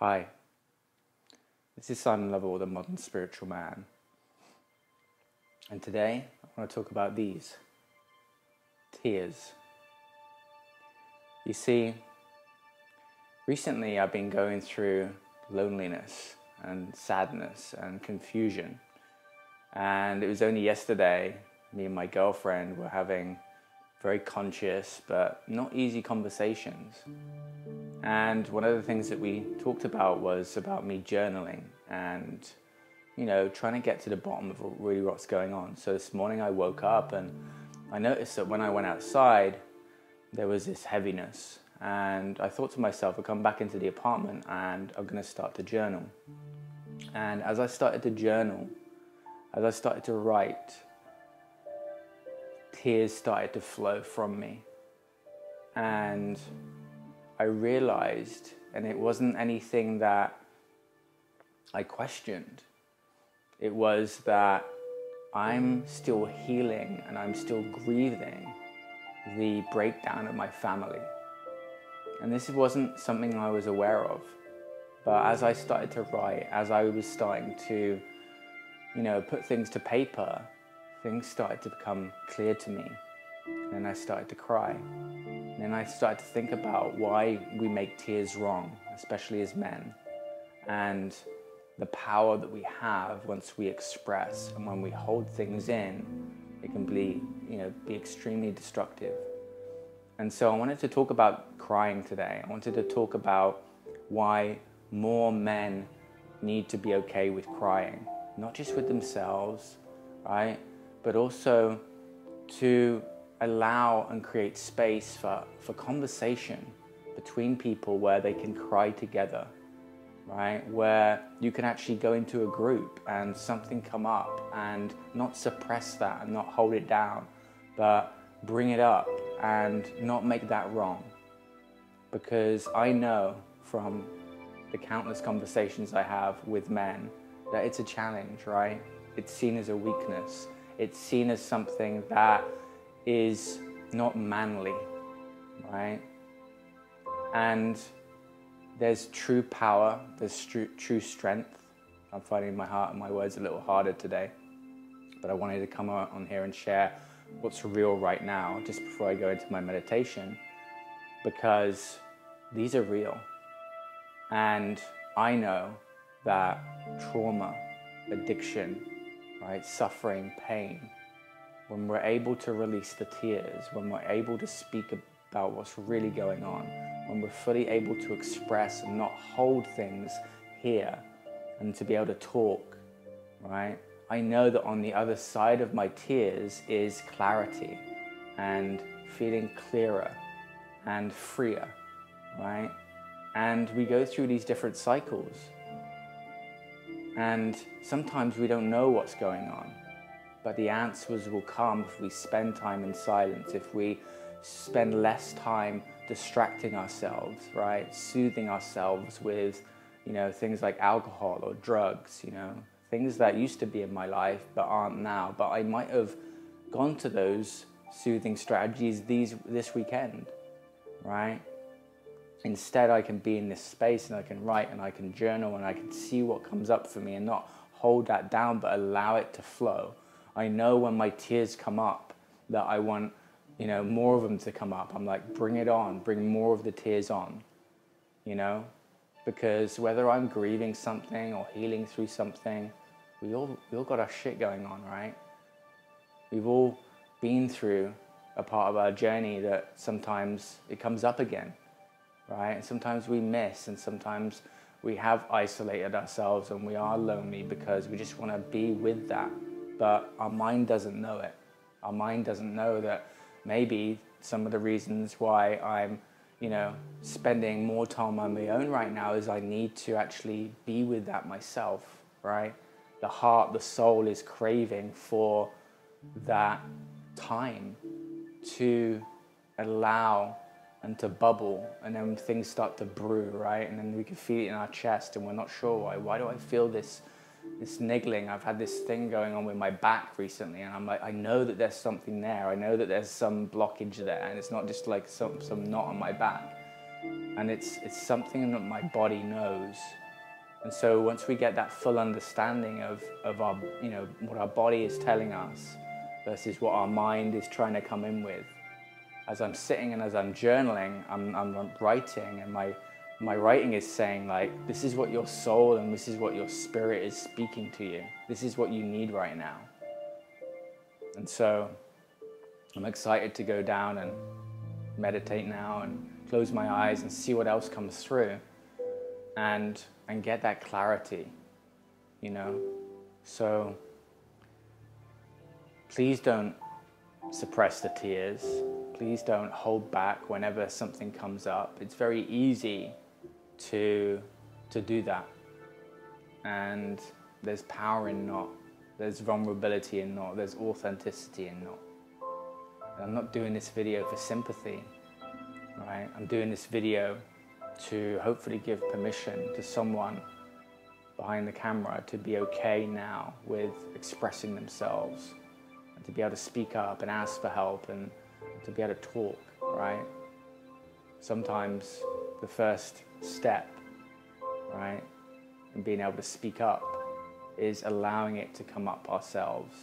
Hi, this is Simon Lovell, the Modern Spiritual Man, and today I want to talk about these tears. You see, recently I've been going through loneliness and sadness and confusion, and it was only yesterday me and my girlfriend were having very conscious but not easy conversations. And one of the things that we talked about was about me journaling and, trying to get to the bottom of really what's going on. So this morning I woke up and I noticed that when I went outside, there was this heaviness. And I thought to myself, I'll come back into the apartment and I'm going to start to journal. And as I started to journal, as I started to write, tears started to flow from me. And I realized, and it wasn't anything that I questioned, it was that I'm still healing and I'm still grieving the breakdown of my family. And this wasn't something I was aware of. But as I started to write, as I was starting to, put things to paper, things started to become clear to me. And then I started to cry. And then I started to think about why we make tears wrong, especially as men, and the power that we have once we express, and when we hold things in, it can be extremely destructive. And so I wanted to talk about crying today. I wanted to talk about why more men need to be okay with crying, not just with themselves, right? But also to allow and create space for conversation between people where they can cry together, right? Where you can actually go into a group and something come up and not suppress that and not hold it down, but bring it up and not make that wrong. Because I know from the countless conversations I have with men that it's a challenge, right? It's seen as a weakness. It's seen as something that is not manly, right? And there's true power, there's true strength. I'm finding my heart and my words a little harder today, but I wanted to come on here and share what's real right now just before I go into my meditation, because these are real. And I know that trauma, addiction, right, suffering, pain, when we're able to release the tears, when we're able to speak about what's really going on, when we're fully able to express and not hold things here, and to be able to talk, right? I know that on the other side of my tears is clarity and feeling clearer and freer, right? And we go through these different cycles. And sometimes we don't know what's going on. But the answers will come if we spend time in silence, if we spend less time distracting ourselves, right? Soothing ourselves with, things like alcohol or drugs, things that used to be in my life but aren't now. But I might have gone to those soothing strategies this weekend, right? Instead, I can be in this space and I can write and I can journal and I can see what comes up for me and not hold that down, but allow it to flow. I know when my tears come up that I want, more of them to come up. I'm like, bring it on, bring more of the tears on, because whether I'm grieving something or healing through something, we all got our shit going on, right? We've all been through a part of our journey that sometimes it comes up again, right? And sometimes we miss, and sometimes we have isolated ourselves and we are lonely because we just want to be with that. But our mind doesn't know it. Our mind doesn't know that maybe some of the reasons why I'm, spending more time on my own right now is I need to actually be with that myself, right? The heart, the soul is craving for that time to allow and to bubble, and then things start to brew, right? And then we can feel it in our chest and we're not sure why. Why do I feel this niggling? I've had this thing going on with my back recently, and I'm like, I know that there's something there. I know that there's some blockage there, and it's not just like some knot on my back. And it's something that my body knows. And so once we get that full understanding of our, what our body is telling us versus what our mind is trying to come in with, as I'm sitting and as I'm journaling, I'm writing, and my writing is saying, like, this is what your soul and this is what your spirit is speaking to you. This is what you need right now. And so I'm excited to go down and meditate now and close my eyes and see what else comes through and get that clarity, So please don't suppress the tears. Please don't hold back whenever something comes up. It's very easy to do that. And there's power in not. There's vulnerability in not. There's authenticity in not. And I'm not doing this video for sympathy, right? I'm doing this video to hopefully give permission to someone behind the camera to be okay now with expressing themselves, and to be able to speak up and ask for help and to be able to talk, right? Sometimes the first step, right, in being able to speak up is allowing it to come up ourselves.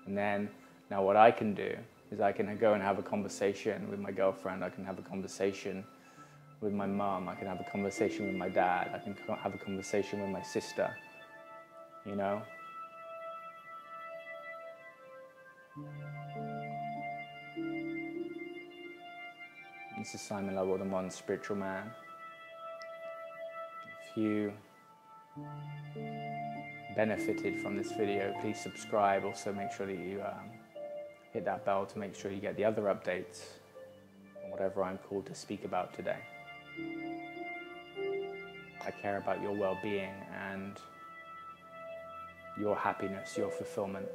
And then, now what I can do is I can go and have a conversation with my girlfriend, I can have a conversation with my mum, I can have a conversation with my dad, I can have a conversation with my sister, This is Simon Lovell, the Modern Spiritual Man. If you benefited from this video, please subscribe. Also make sure that you hit that bell to make sure you get the other updates on whatever I'm called to speak about today. I care about your well-being and your happiness, your fulfillment.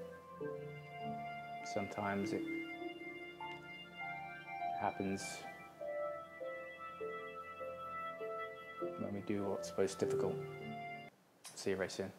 Sometimes it happens when we do what's most difficult. See you very soon.